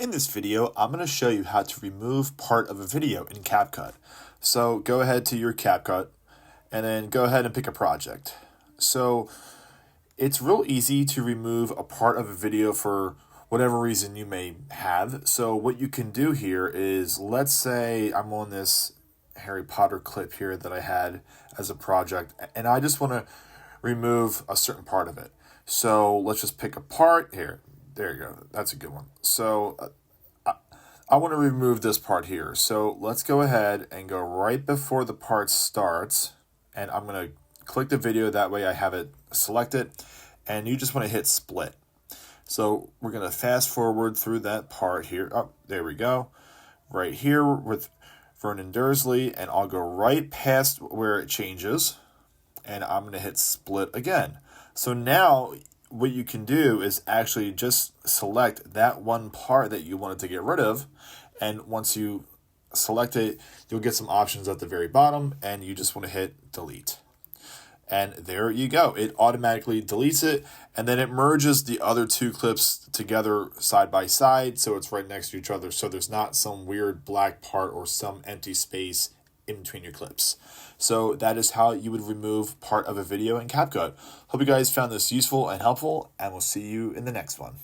In this video, I'm going to show you how to remove part of a video in CapCut. So go ahead to your CapCut and then go ahead and pick a project. So it's real easy to remove a part of a video for whatever reason you may have. So what you can do here is, let's say I'm on this Harry Potter clip here that I had as a project, and I just want to remove a certain part of it. So let's just pick a part here. There you go. That's a good one. So I want to remove this part here. So let's go ahead and go right before the part starts. And I'm going to click the video. That way I have it selected. And you just want to hit split. So we're going to fast forward through that part here. Oh, there we go. Right here with Vernon Dursley. And I'll go right past where it changes. And I'm going to hit split again. So now what you can do is actually just select that one part that you wanted to get rid of. And once you select it, you'll get some options at the very bottom, and you just want to hit delete. And there you go. It automatically deletes it, and then it merges the other two clips together side by side, so it's right next to each other, so there's not some weird black part or some empty space in between your clips. So that is how you would remove part of a video in CapCut. Hope you guys found this useful and helpful, and we'll see you in the next one.